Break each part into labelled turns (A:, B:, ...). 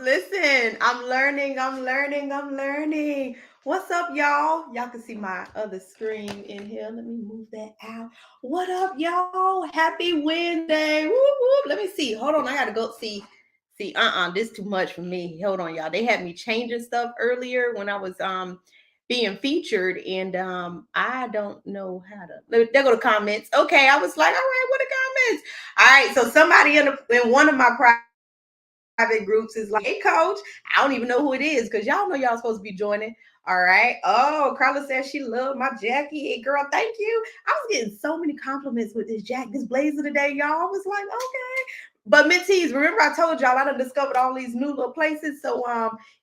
A: Listen, I'm learning. What's up, y'all? Y'all can see my other screen in here. Let me move that out. What up, y'all? Happy Wednesday. Woo, woo. Let me see. Hold on. I gotta go see. This too much for me. Hold on, y'all. They had me changing stuff earlier when I was being featured, and I don't know how to. There go the comments. Okay, I was like, all right, what the comments? All right, so somebody in one of my private groups is like, hey, coach. I don't even know who it is because y'all know y'all supposed to be joining. All right. Oh, Carla says she loved my jacket. Hey, girl, thank you. I was getting so many compliments with this blazer today, y'all. I was like, okay. But mentees, remember I told y'all I done discovered all these new little places. So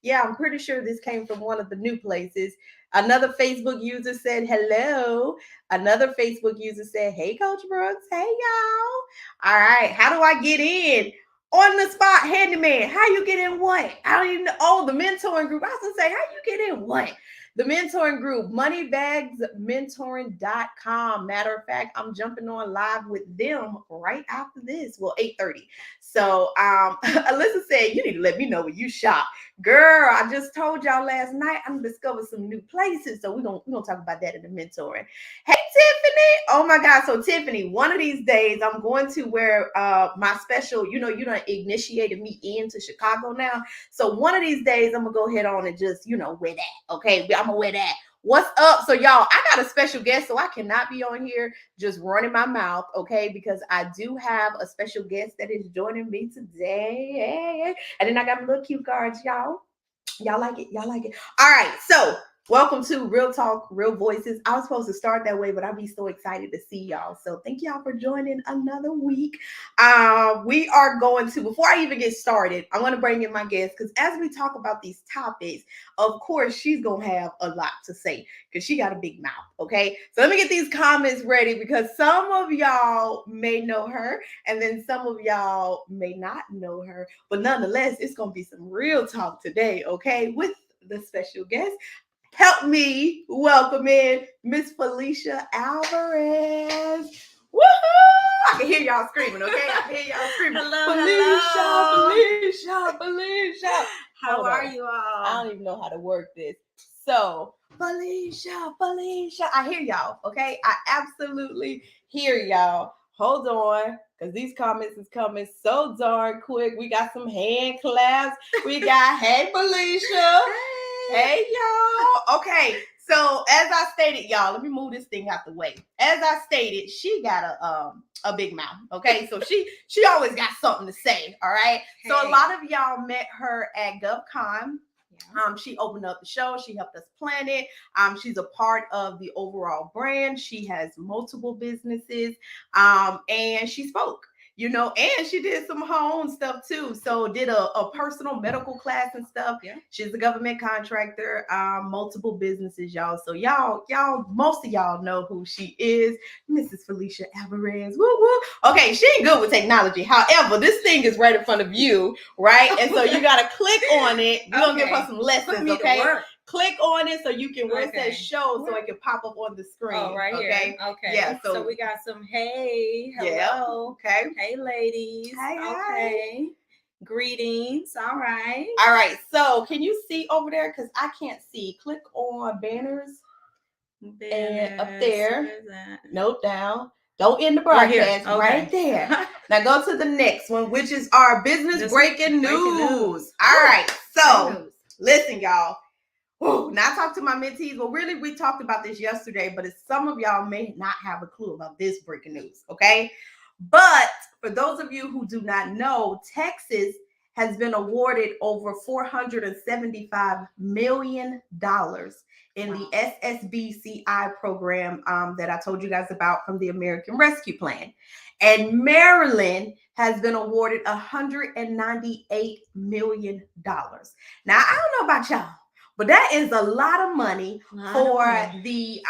A: yeah, I'm pretty sure this came from one of the new places. Another Facebook user said hello. Another Facebook user said, hey, Coach Brooks. Hey, y'all. All right. How do I get in? On the spot handyman. How you get in what? I don't even know. Oh, the mentoring group. I was gonna say, how you get in what? The mentoring group, moneybagsmentoring.com. Matter of fact, I'm jumping on live with them right after this. Well, 8:30. So Alyssa said, you need to let me know when you shop. Girl, I just told y'all last night I'm discovered some new places. So we're gonna talk about that in the mentoring. Hey, Tiffany. Oh my God. So Tiffany, one of these days I'm going to wear my special, you done initiated me into Chicago now. So one of these days I'm gonna go ahead on and just, wear that. Okay. I'm gonna wear that. What's up? So y'all, I got a special guest, so I cannot be on here just running my mouth, okay? Because I do have a special guest that is joining me today. And then I got my little cue cards, y'all. Y'all like it? Y'all like it? All right. So welcome to Real Talk, Real Voices. I was supposed to start that way, but I'd be so excited to see y'all. So thank y'all for joining another week. We are going to, before I even get started, I want to bring in my guest because as we talk about these topics, of course, she's going to have a lot to say because she got a big mouth. Okay. So let me get these comments ready because some of y'all may know her and then some of y'all may not know her. But nonetheless, it's going to be some real talk today. Okay. With the special guest. Help me welcome in Miss Felicia Alvarez. Woohoo! I can hear y'all screaming, okay? I can hear y'all screaming. Felicia.
B: How are you all?
A: I don't even know how to work this. So, Felicia. I hear y'all, okay? I absolutely hear y'all. Hold on, because these comments is coming so darn quick. We got some hand claps. We got, hey, Felicia. Hey, y'all. Okay, so as I stated, y'all, let me move this thing out the way. As I stated, she got a big mouth. Okay, so she always got something to say. All right. Hey. So a lot of y'all met her at GovCon. Yeah. She opened up the show. She helped us plan it. She's a part of the overall brand. She has multiple businesses. And she spoke. And she did some her own stuff too. So did a personal medical class and stuff. Yeah. She's a government contractor, multiple businesses, y'all. So y'all, most of y'all know who she is, Mrs. Felicia Alvarez. Woo woo. Okay, she ain't good with technology. However, this thing is right in front of you, right? And so you gotta click on it. We're gonna give her some lessons, okay? Click on it so you can where it says show so it can pop up on the screen.
B: Oh, right here. Okay. Yeah. So we got some hello.
A: Yeah, okay.
B: Hey ladies.
A: Hey,
B: okay. Greetings. All right.
A: All right. So can you see over there? Because I can't see. Click on banners. And up there. Nope, down. Don't end the broadcast. Right there. Now go to the next one, which is our business breaking news. All right. So listen, y'all. Ooh, now I talked to my mentees. Well, really, we talked about this yesterday, but some of y'all may not have a clue about this breaking news, okay? But for those of you who do not know, Texas has been awarded over $475 million in the SSBCI program that I told you guys about from the American Rescue Plan. And Maryland has been awarded $198 million. Now, I don't know about y'all, but that is a lot of money for the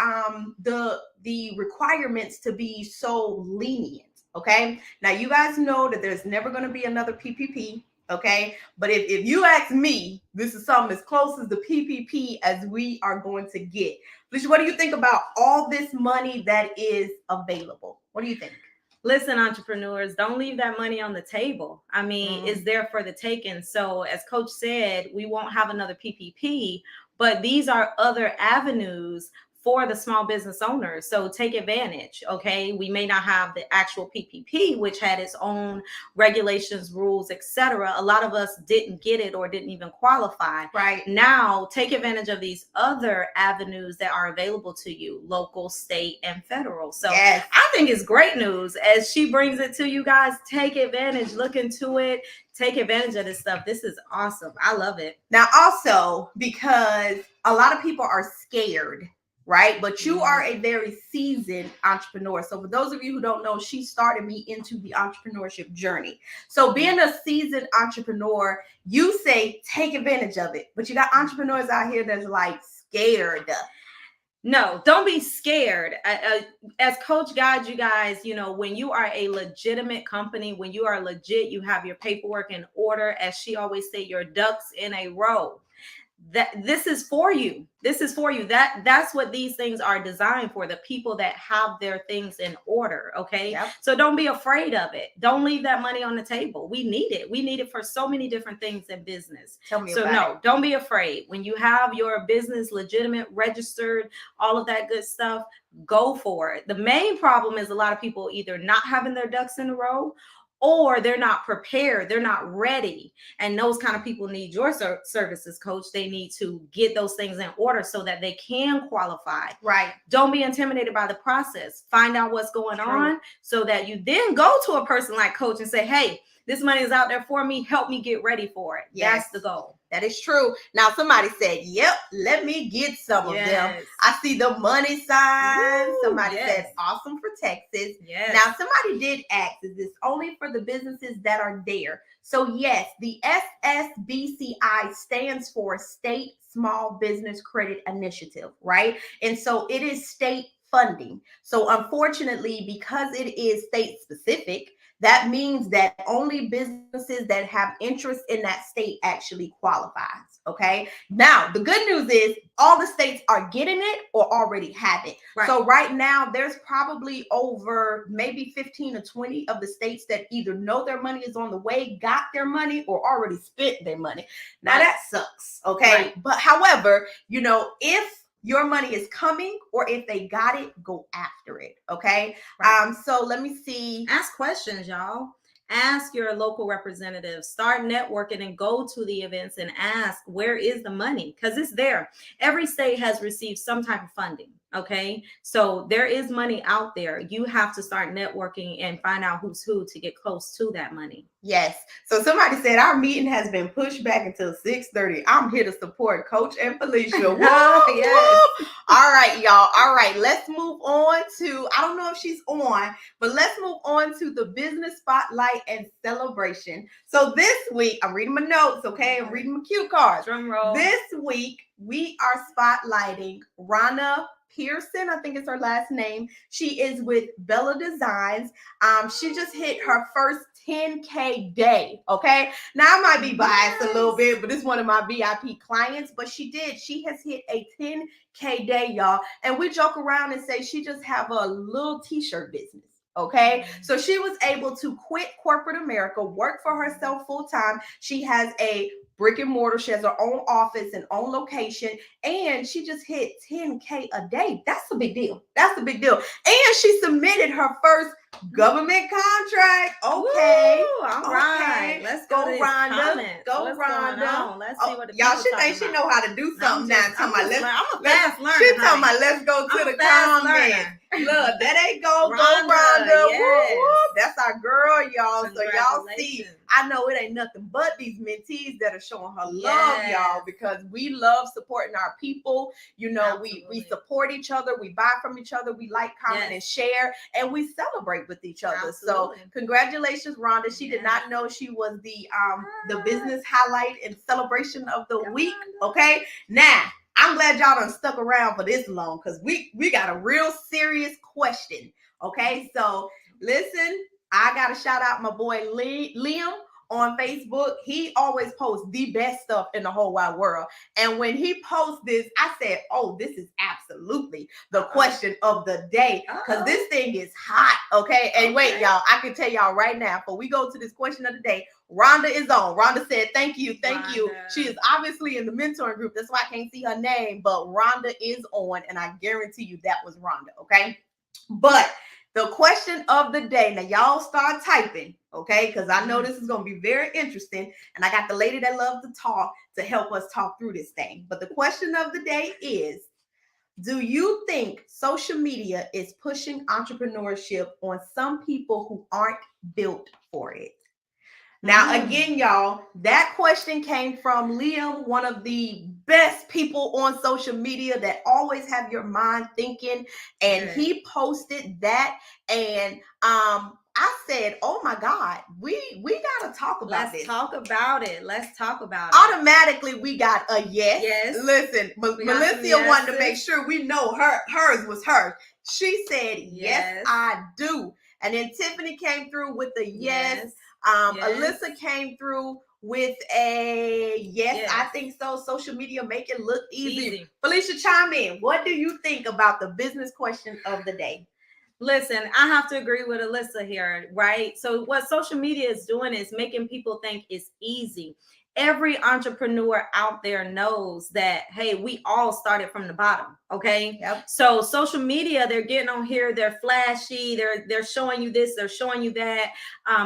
A: requirements to be so lenient. Okay. Now you guys know that there's never going to be another PPP. Okay. But if you ask me, this is something as close as the PPP as we are going to get. Felicia, what do you think about all this money that is available? What do you think?
B: Listen, entrepreneurs, don't leave that money on the table. I mean, it's there for the taking. So as Coach said, we won't have another PPP, but these are other avenues for the small business owners. So take advantage. Okay. We may not have the actual PPP, which had its own regulations, rules, etc. A lot of us didn't get it or didn't even qualify.
A: Right.
B: Now take advantage of these other avenues that are available to you, local, state, and federal. So
A: yes.
B: I think it's great news as she brings it to you guys. Take advantage, look into it, take advantage of this stuff. This is awesome. I love it.
A: Now, also, because a lot of people are scared, right? But you are a very seasoned entrepreneur. So for those of you who don't know, she started me into the entrepreneurship journey. So being a seasoned entrepreneur, you say take advantage of it. But you got entrepreneurs out here that's like scared.
B: No, don't be scared. As Coach guides you guys, you know, when you are a legitimate company, when you are legit, you have your paperwork in order. As she always say, your ducks in a row. That this is for you. This is for you. That's what these things are designed for, the people that have their things in order. Okay.
A: Yep.
B: So don't be afraid of it. Don't leave that money on the table. We need it. We need it for so many different things in business.
A: Tell me
B: so
A: about
B: no,
A: it.
B: Don't be afraid. When you have your business legitimate, registered, all of that good stuff, go for it. The main problem is a lot of people either not having their ducks in a row, or they're not prepared, they're not ready. And those kind of people need your services, Coach. They need to get those things in order so that they can qualify.
A: Right.
B: Don't be intimidated by the process. Find out what's going on so that you then go to a person like Coach and say, hey, this money is out there for me. Help me get ready for it.
A: Yes.
B: That's the goal.
A: That is true. Now, somebody said, yep, let me get some of them. I see the money sign.
B: Woo,
A: somebody said, awesome for Texas.
B: Yes.
A: Now, somebody did ask, is this only for the businesses that are there? So, yes, the SSBCI stands for State Small Business Credit Initiative, right? And so it is state funding. So, unfortunately, because it is state specific, that means that only businesses that have interest in that state actually qualifies. Okay. Now, the good news is all the states are getting it or already have it. Right. So right now, there's probably over maybe 15 or 20 of the states that either know their money is on the way, got their money, or already spent their money. Now, that sucks. Okay. Right. But however, you know, if your money is coming, or if they got it, go after it. Okay. Right. So let me see.
B: Ask questions, y'all. Ask your local representatives. Start networking and go to the events and ask, where is the money? Because it's there. Every state has received some type of funding. Okay. So there is money out there. You have to start networking and find out who's who to get close to that money.
A: Yes. So somebody said our meeting has been pushed back until 6:30. I'm here to support Coach and Felicia. Woo, yes. All right, y'all. All right. Let's move on to, I don't know if she's on, but let's move on to the business spotlight and celebration. So this week, I'm reading my notes. Okay. I'm reading my cue cards.
B: Drum roll.
A: This week, we are spotlighting Rana Pearson, I think it's her last name. She is with Bella Designs. She just hit her first 10K day. Okay. Now I might be biased a little bit, but this is one of my VIP clients. But she has hit a 10K day, y'all. And we joke around and say she just have a little t-shirt business. Okay. So she was able to quit corporate America, work for herself full time. She has a brick and mortar. She has her own office and own location, and she just hit 10K a day. That's a big deal. That's a big deal. And she submitted her first government contract. Okay.
B: Woo, all right. Let's go,
A: Rhonda. Go, Rhonda.
B: Let's see what the
A: y'all. She think she know how to do something now.
B: I'm a fast learner.
A: She talking about let's go to the comments. Look, that ain't go Rhonda.
B: Yes.
A: Woo, woo. That's our girl, y'all. So y'all see, I know it ain't nothing but these mentees that are showing her love, y'all, because we love supporting our people. You know, we support each other, we buy from each other, we like, comment, and share, and we celebrate with each other. So congratulations, Rhonda. She did not know she was the business highlight and celebration of the week. Okay. Now, I'm glad y'all done stuck around for this long, because we got a real serious question. Okay. So listen, I got to shout out my boy Liam on Facebook, he always posts the best stuff in the whole wide world. And when he posts this, I said, oh, this is absolutely the question of the day, because this thing is hot, okay? And wait, y'all, I can tell y'all right now, before we go to this question of the day, Rhonda is on. Rhonda said, thank you. She is obviously in the mentoring group. That's why I can't see her name, but Rhonda is on, and I guarantee you that was Rhonda, okay? But the question of the day, now y'all start typing, okay? Because I know this is going to be very interesting, and I got the lady that loves to talk to help us talk through this thing. But the question of the day is, do you think social media is pushing entrepreneurship on some people who aren't built for it? Now, again, y'all, that question came from Liam, one of the best people on social media that always have your mind thinking. And he posted that. And I said, oh my God, we got to talk about this.
B: Let's talk about it.
A: Automatically, we got a yes. Yes. Listen, Melissa wanted to make sure we know hers was hers. She said, yes, I do. And then Tiffany came through with a yes. Alyssa came through with a yes, I think so. Social media make it look easy. Felicia, chime in. What do you think about the business question of the day?
B: Listen, I have to agree with Alyssa here, right? So what social media is doing is making people think it's easy. Every entrepreneur out there knows that, hey, we all started from the bottom, okay?
A: Yep.
B: So social media, they're getting on here, they're flashy, they're showing you this, they're showing you that.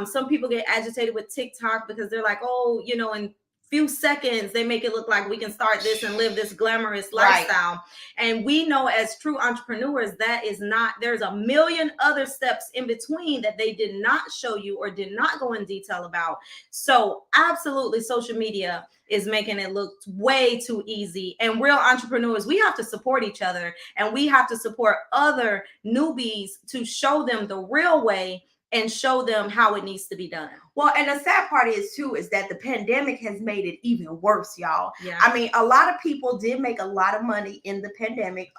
B: Some people get agitated with TikTok because they're like, oh, you know, in few seconds they make it look like we can start this and live this glamorous lifestyle. And we know as true entrepreneurs that is not, there's a million other steps in between that they did not show you or did not go in detail about. So absolutely, social media is making it look way too easy. And real entrepreneurs, we have to support each other, and we have to support other newbies to show them the real way and show them how it needs to be done.
A: Well, and the sad part is too, is that the pandemic has made it even worse, y'all.
B: Yeah.
A: I mean, a lot of people did make a lot of money in the pandemic,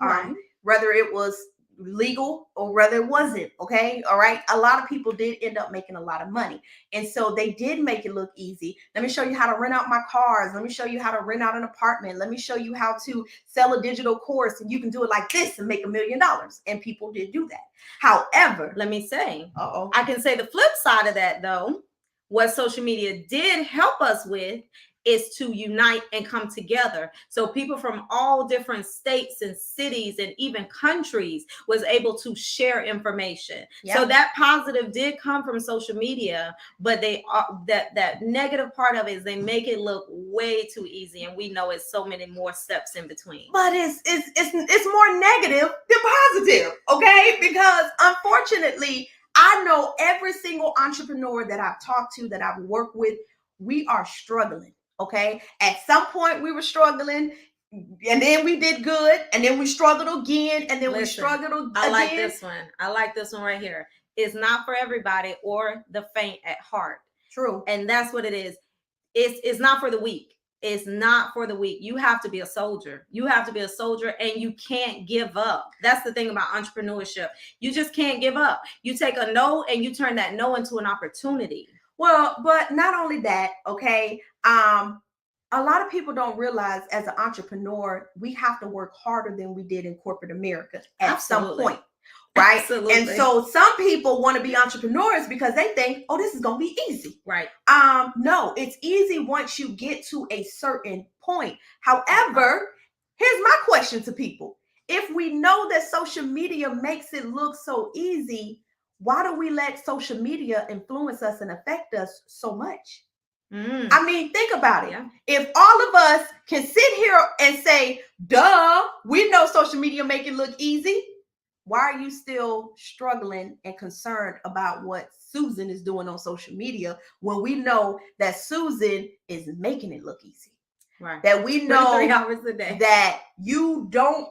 A: whether it was legal or whether it wasn't, okay? All right. A lot of people did end up making a lot of money. And so they did make it look easy. Let me show you how to rent out my cars. Let me show you how to rent out an apartment. Let me show you how to sell a digital course, and you can do it like this and make $1 million. And people did do that. However,
B: let me say, I can say the flip side of that though, what social media did help us with is to unite and come together. So people from all different states and cities and even countries was able to share information. Yep. So that positive did come from social media, but they that negative part of it is they make it look way too easy, and we know it's so many more steps in between.
A: But it's more negative than positive, okay? Because unfortunately, I know every single entrepreneur that I've talked to, that I've worked with, we are struggling. Okay. At some point we were struggling, and then we did good, and then we struggled again, and then we struggled again.
B: I like this one. I like this one right here. It's not for everybody or the faint at heart.
A: True.
B: And that's what it is. It's not for the weak. It's not for the weak. You have to be a soldier. You have to be a soldier, and you can't give up. That's the thing about entrepreneurship. You just can't give up. You take a no and you turn that no into an opportunity.
A: Well, but not only that, okay. A lot of people don't realize as an entrepreneur, we have to work harder than we did in corporate America at some point, right?
B: Absolutely.
A: And so some people want to be entrepreneurs because they think, oh, this is going to be easy.
B: Right.
A: No, it's easy once you get to a certain point. However, here's my question to people. If we know that social media makes it look so easy, why do we let social media influence us and affect us so much? I mean, think about it.
B: Yeah.
A: If all of us can sit here and say, duh, we know social media make it look easy, why are you still struggling and concerned about what Susan is doing on social media when we know that Susan is making it look easy?
B: Right.
A: That we know
B: 3 hours a day.
A: That you don't.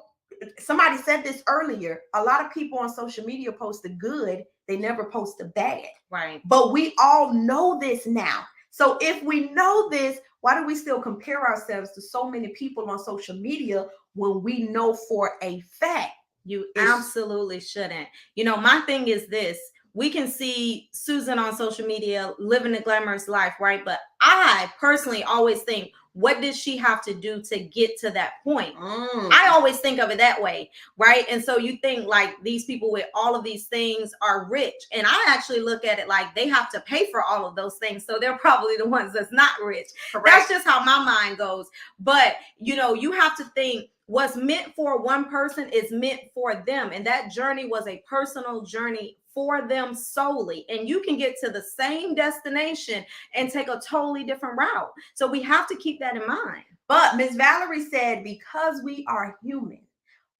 A: Somebody said this earlier. A lot of people on social media post the good. They never post the bad.
B: Right.
A: But we all know this now. So if we know this, why do we still compare ourselves to so many people on social media when we know for a fact?
B: You absolutely shouldn't. You know, my thing is this. we can see Susan on social media living a glamorous life, right? But I personally always think, what did she have to do to get to that point? I always think of it that way, right? And so you think like these people with all of these things are rich. And I actually look at it like they have to pay for all of those things. So they're probably the ones that's not rich. Correct. That's just how my mind goes. But, you know, you have to think what's meant for one person is meant for them. And that journey was a personal journey for them solely. And you can get to the same destination and take a totally different route. So we have to keep that in mind.
A: But Miss Valerie said, because we are human,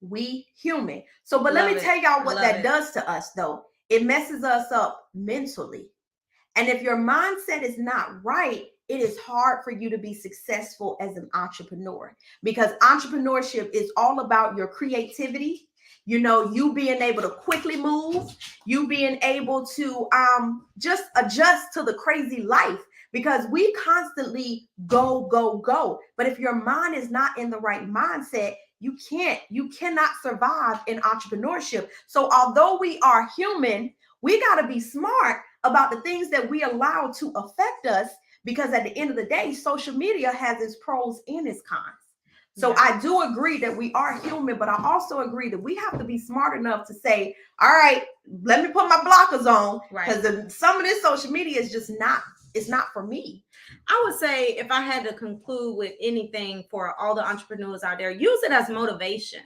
A: we human. So, but let me tell y'all what that does to us, though. It messes us up mentally. And if your mindset is not right, it is hard for you to be successful as an entrepreneur, because entrepreneurship is all about your creativity. You know, you being able to quickly move, you being able to just adjust to the crazy life, because we constantly go, go, go. But if your mind is not in the right mindset, you cannot survive in entrepreneurship. So although we are human, we got to be smart about the things that we allow to affect us, because at the end of the day, social media has its pros and its cons. So I do agree that we are human, but I also agree that we have to be smart enough to say, all right, let me put my blockers on, because some of this social media is just not, it's not for me.
B: I would say, if I had to conclude with anything for all the entrepreneurs out there, use it as motivation.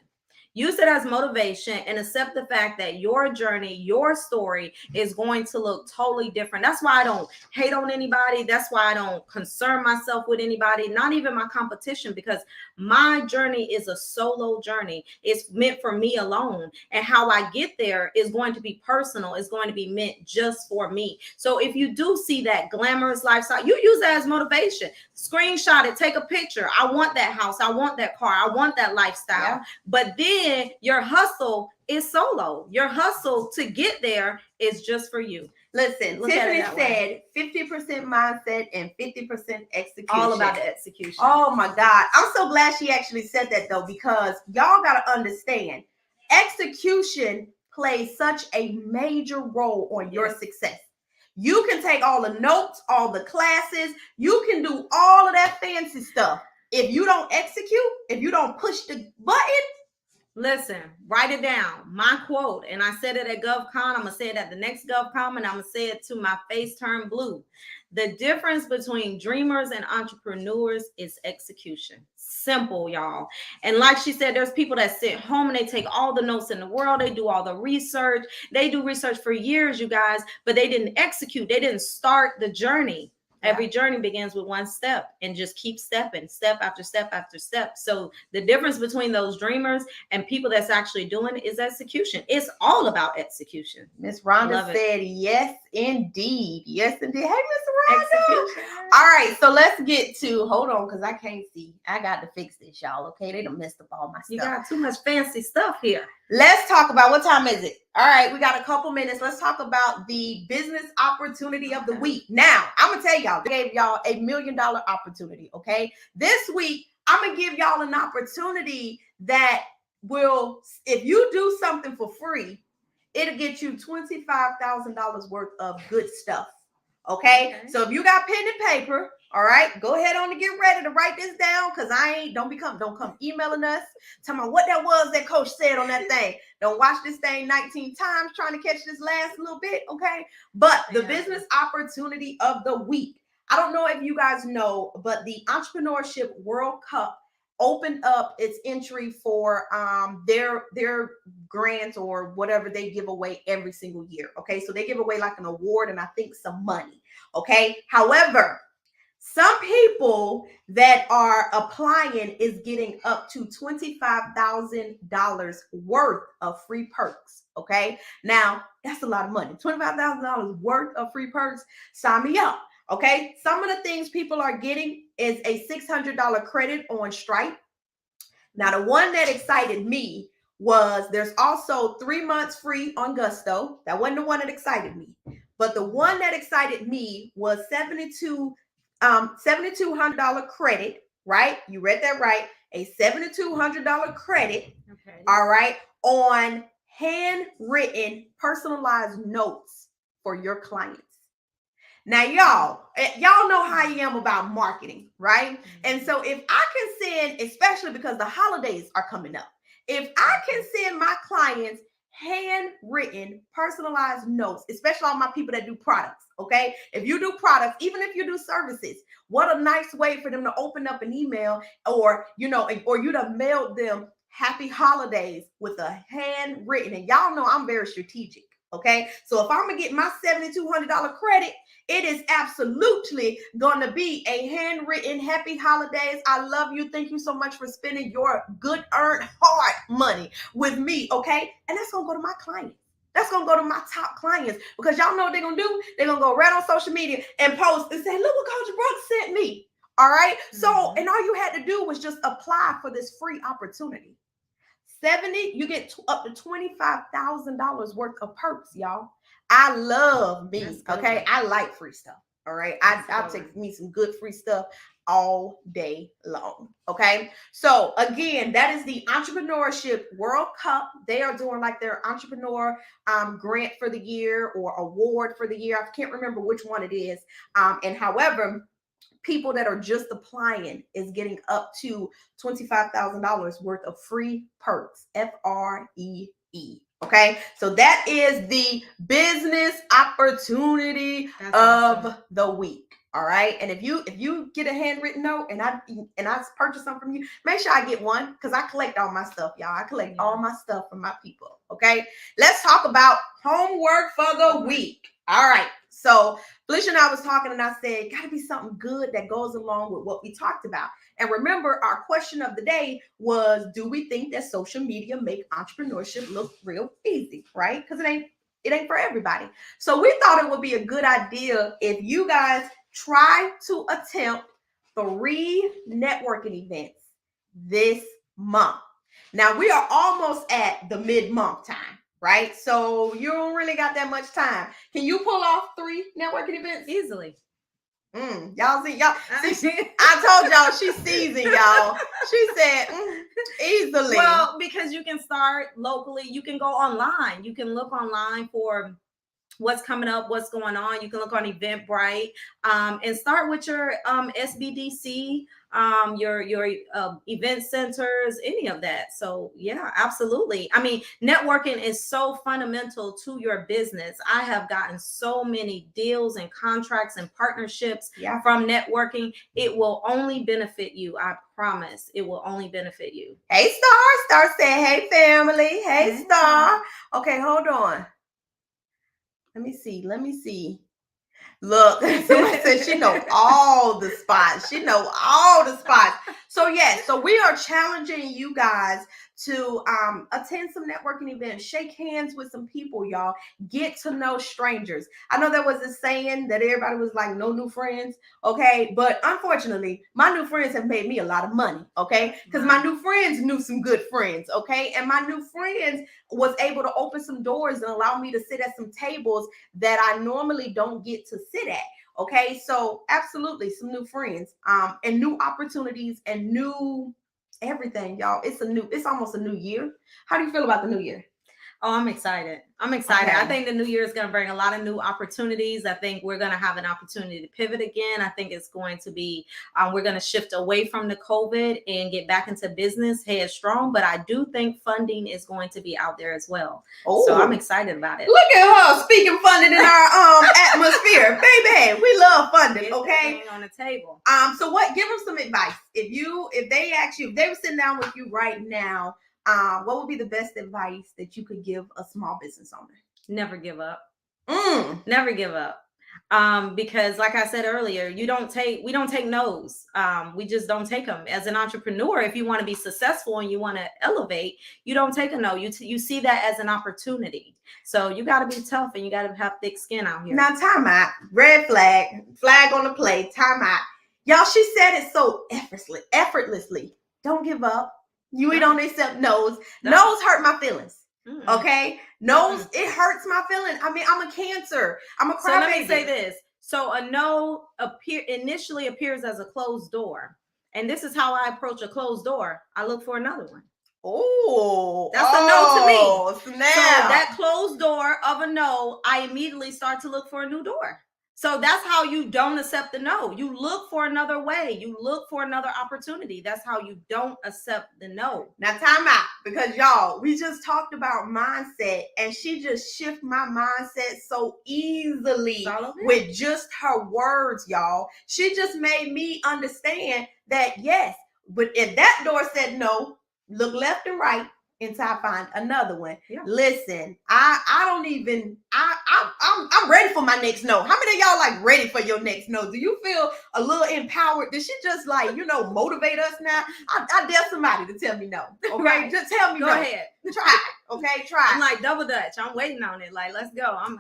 B: Use it as motivation and accept the fact that your journey, your story is going to look totally different. That's why I don't hate on anybody. That's why I don't concern myself with anybody, not even my competition, because my journey is a solo journey. It's meant for me alone. And how I get there is going to be personal. It's going to be meant just for me. So if you do see that glamorous lifestyle, you use that as motivation. Screenshot it, take a picture. I want that house. I want that car. I want that lifestyle. Yeah. But then your hustle is solo. Your hustle to get there is just for you.
A: Listen, Tiffany said 50% mindset and 50% execution.
B: All about the execution.
A: Oh my God. I'm so glad she actually said that, though, because y'all got to understand, execution plays such a major role on your success. You can take all the notes, all the classes, you can do all of that fancy stuff. If you don't execute, if you don't push the button,
B: listen, write it down. My quote, and I said it at GovCon, I'm going to say it at the next GovCon, and I'm going to say it to my face turn blue. The difference between dreamers and entrepreneurs is execution. Simple, y'all. And like she said, there's people that sit home and they take all the notes in the world. They do all the research. They do research for years, you guys, but they didn't execute. They didn't start the journey. Every journey begins with one step, and just keep stepping, step after step after step. So the difference between those dreamers and people that's actually doing it is execution. It's all about execution.
A: Miss Rhonda said, yes, indeed. Yes, indeed. Hey, Miss Rhonda. All right, so let's get to, hold on, because I can't see. I got to fix this, y'all, okay? They done messed up all my stuff.
B: You got too much fancy stuff here.
A: Let's talk about, what time is it? All right, we got a couple minutes. Let's talk about the business opportunity of the week. Now, I'm going to tell y'all, I gave y'all $1 million opportunity, okay? This week, I'm going to give y'all an opportunity that will, if you do something for free, it'll get you $25,000 worth of good stuff, okay? So if you got pen and paper, all right, go ahead on and get ready to write this down, because don't come emailing us, tell me what that was that coach said on that thing. Don't watch this thing 19 times trying to catch this last little bit, okay? But the business opportunity of the week. I don't know if you guys know, but the Entrepreneurship World Cup opened up its entry for their grants or whatever they give away every single year, okay? So they give away like an award and I think some money, okay? However, some people that are applying is getting up to $25,000 worth of free perks, okay? Now, that's a lot of money. $25,000 worth of free perks. Sign me up, okay? Some of the things people are getting is a $600 credit on Stripe. Now, the one that excited me was there's also 3 months free on Gusto. That wasn't the one that excited me. But the one that excited me was $7,200 credit, right? You read that right. A $7,200 credit, okay. All right, on handwritten, personalized notes for your clients. Now, y'all know how I am about marketing, right? And so if I can send, especially because the holidays are coming up, if I can send my clients handwritten, personalized notes, especially all my people that do products, okay? If you do products, even if you do services, what a nice way for them to open up an email or, or you'd have mailed them happy holidays with a handwritten, and y'all know I'm very strategic. Okay, so if I'm gonna get my $7,200 credit, it is absolutely gonna be a handwritten happy holidays. I love you. Thank you so much for spending your good earned hard money with me. Okay, and that's gonna go to my clients. That's gonna go to my top clients because y'all know what they're gonna do. They're gonna go right on social media and post and say, "Look what Coach Brooks sent me." All right. So, and all you had to do was just apply for this free opportunity. You get up to $25,000 worth of perks, y'all. I love me. Okay. I like free stuff. All right. I'll take me some good free stuff all day long. Okay. So again, that is the Entrepreneurship World Cup. They are doing like their entrepreneur grant for the year or award for the year. I can't remember which one it is. And however, people that are just applying is getting up to $25,000 worth of free perks, FREE. Okay, so that is the business opportunity of the week. All right, and if you get a handwritten note and I purchase something from you, make sure I get one because I collect all my stuff, y'all. I collect all my stuff from my people. Okay, let's talk about homework for the week. All right, so Felicia and I was talking and I said, gotta be something good that goes along with what we talked about. And remember, our question of the day was, do we think that social media make entrepreneurship look real easy, right? Because it ain't for everybody. So we thought it would be a good idea if you guys try to attempt 3 networking events this month. Now we are almost at the mid-month time. Right? So you don't really got that much time. Can you pull off 3 networking events?
B: Easily.
A: Y'all see, I told y'all she's seasoned, y'all. She said easily.
B: Well, because you can start locally. You can go online. You can look online for what's coming up, what's going on. You can look on Eventbrite and start with your SBDC, your event centers, any of that. So yeah, absolutely. I mean, networking is so fundamental to your business. I have gotten so many deals and contracts and partnerships from networking. It will only benefit you. I promise it will only benefit you.
A: Hey, Star said, hey, family. Hey, Star. Okay, hold on. Let me see. Look, somebody said she know all the spots. So yes, so we are challenging you guys to attend some networking events, shake hands with some people, y'all. Get to know strangers. I know there was a saying that everybody was like, no new friends, okay? But unfortunately, my new friends have made me a lot of money, okay? Because my new friends knew some good friends, okay? And my new friends was able to open some doors and allow me to sit at some tables that I normally don't get to sit at. Okay, so absolutely some new friends, and new opportunities and new everything, y'all. It's almost a new year. How do you feel about the new year?
B: Oh, I'm excited. Okay. I think the new year is going to bring a lot of new opportunities. I think we're going to have an opportunity to pivot again. I think it's going to be, we're going to shift away from the COVID and get back into business headstrong. But I do think funding is going to be out there as well. Oh, so I'm excited about it.
A: Look at her speaking funding in our atmosphere. Baby, we love funding, okay?
B: On the table.
A: So give them some advice. If they ask you, if they were sitting down with you right now, what would be the best advice that you could give a small business owner?
B: Never give up. Never give up. Because like I said earlier, we don't take no's. We just don't take them. As an entrepreneur, if you want to be successful and you want to elevate, you don't take a no. You see that as an opportunity. So you got to be tough and you got to have thick skin out here.
A: Now, time out. Red flag on the play. Time out. Y'all, she said it so effortlessly. Don't give up. You ain't on accept no's. No's hurt my feelings. Okay, no's, it hurts my feeling. I mean, I'm a Cancer. I'm a crybaby.
B: So let me say this. So a no initially appears as a closed door, and this is how I approach a closed door. I look for another one.
A: Oh,
B: That's a no to me.
A: Snap.
B: So that closed door of a no, I immediately start to look for a new door. So that's how you don't accept the no. You look for another way. You look for another opportunity. That's how you don't accept the no.
A: Now time out, because y'all, we just talked about mindset, and she just shifted my mindset so easily with just her words, y'all. She just made me understand that yes, but if that door said no, look left and right until I find another one. Yeah. Listen, I don't even I'm ready for my next no. How many of y'all like ready for your next no? Do you feel a little empowered? Did she just like, motivate us now? I dare somebody to tell me no. Okay, right. Just tell me
B: go
A: no.
B: Ahead.
A: Try it. Okay, try.
B: I'm like double dutch. I'm waiting on it. Like, let's go. I'm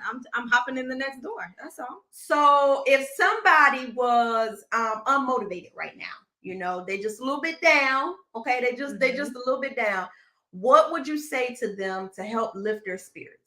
B: hopping in the next door. That's all.
A: So if somebody was unmotivated right now, they just a little bit down. Okay, they just a little bit down. What would you say to them to help lift their spirits?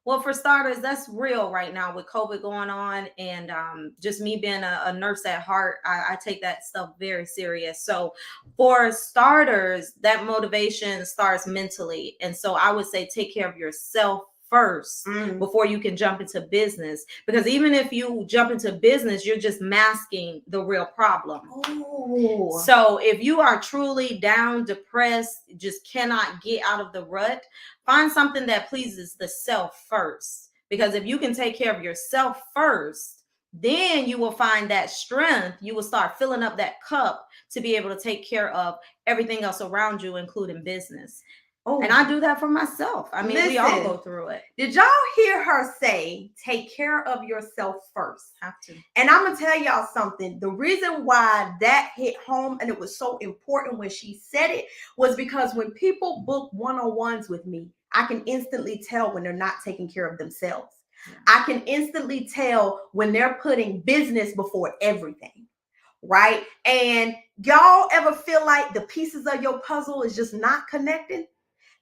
B: Well, for starters, that's real right now with COVID going on, and just me being a nurse at heart, I take that stuff very serious. So for starters, that motivation starts mentally. And so I would say take care of yourself first before you can jump into business, because even if you jump into business, you're just masking the real problem.
A: Oh.
B: So if you are truly down, depressed, just cannot get out of the rut, find something that pleases the self first, because if you can take care of yourself first, then you will find that strength. You will start filling up that cup to be able to take care of everything else around you, including business. Oh. And I do that for myself. I mean, listen, we all go through it.
A: Did y'all hear her say, take care of yourself first?
B: Have to.
A: And I'm going to tell y'all something. The reason why that hit home and it was so important when she said it was because when people book one-on-ones with me, I can instantly tell when they're not taking care of themselves. Yeah. I can instantly tell when they're putting business before everything. Right? And y'all ever feel like the pieces of your puzzle is just not connecting?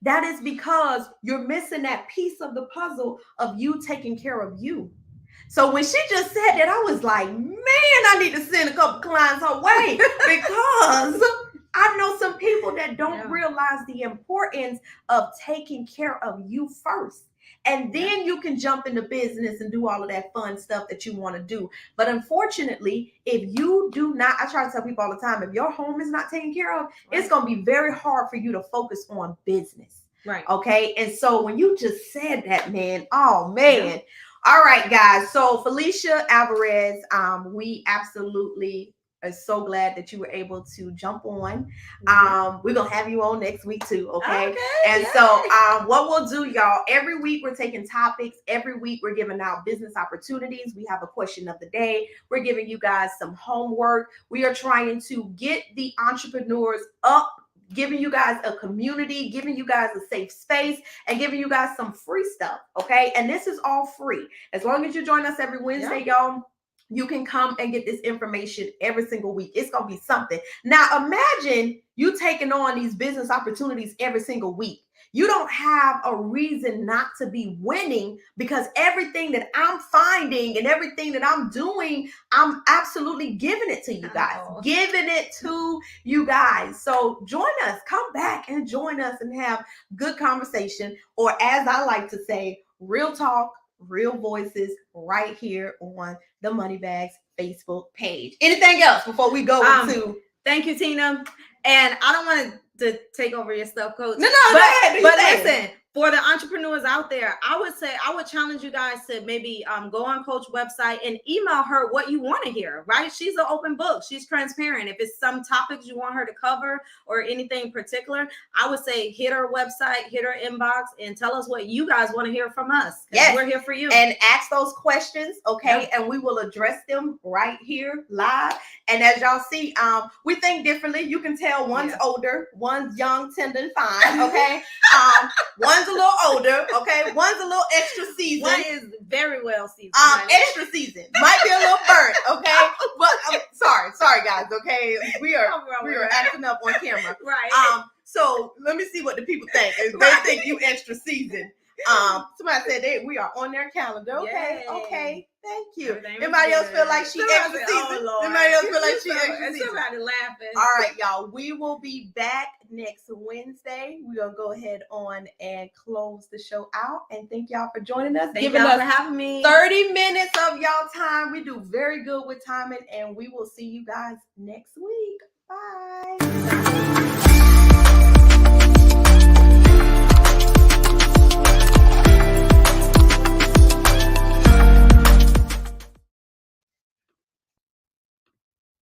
A: That is because you're missing that piece of the puzzle of you taking care of you. So when she just said that, I was like, man, I need to send a couple clients her way, because I know some people that don't realize the importance of taking care of you first. And then you can jump into business and do all of that fun stuff that you want to do. But unfortunately, if you do not, I try to tell people all the time, if your home is not taken care of, it's going to be very hard for you to focus on business.
B: Right.
A: Okay. And so when you just said that, man, oh man. Yeah. All right, guys. So Felicia Alvarez, we absolutely are so glad that you were able to jump on. We're gonna have you on next week too, okay? And so what we'll do, y'all, every week we're taking topics. Every week we're giving out business opportunities. We have a question of the day. We're giving you guys some homework. We are trying to get the entrepreneurs up, giving you guys a community, giving you guys a safe space, and giving you guys some free stuff, okay? And this is all free. As long as you join us every Wednesday, y'all, you can come and get this information every single week. It's going to be something. Now, imagine you taking on these business opportunities every single week. You don't have a reason not to be winning, because everything that I'm finding and everything that I'm doing, I'm absolutely giving it to you guys. Giving it to you guys. So join us. Come back and join us and have good conversation, or as I like to say, real talk, real voices, right here on the Money Bags Facebook page. Anything else before we go into?
B: Thank you, Tina. And I don't want to take over your stuff, Coach.
A: No,
B: but listen, for the entrepreneurs out there, I would challenge you guys to maybe go on Coach's website and email her what you want to hear, right? She's an open book. She's transparent. If it's some topics you want her to cover or anything particular, I would say hit her website, hit her inbox, and tell us what you guys want to hear from us. Yes, we're here for you.
A: And ask those questions, okay? Yep. And we will address them right here live. And as y'all see, we think differently. You can tell one's older, one's young, tender, and fine, okay? One's a little older, okay? One's a little extra seasoned.
B: One is very well seasoned.
A: Extra seasoned. Might be a little burnt, okay? But sorry guys, okay? We are acting up on camera.
B: Right.
A: So let me see what the people think. They think you extra seasoned. Somebody said we are on their calendar. Okay,
B: Yay.
A: okay. Thank you.
B: Everything was
A: Anybody else feel
B: good.
A: like she
B: Somebody
A: extra
B: said,
A: season?
B: "Oh, Lord."
A: Anybody else feel like she extra
B: And
A: season?
B: somebody laughing.
A: All right, y'all. We will be back next Wednesday. We're gonna go ahead on and close the show out. And thank y'all for joining us.
B: Thank y'all for having me.
A: 30 minutes of y'all time. We do very good with timing, and we will see you guys next week. Bye.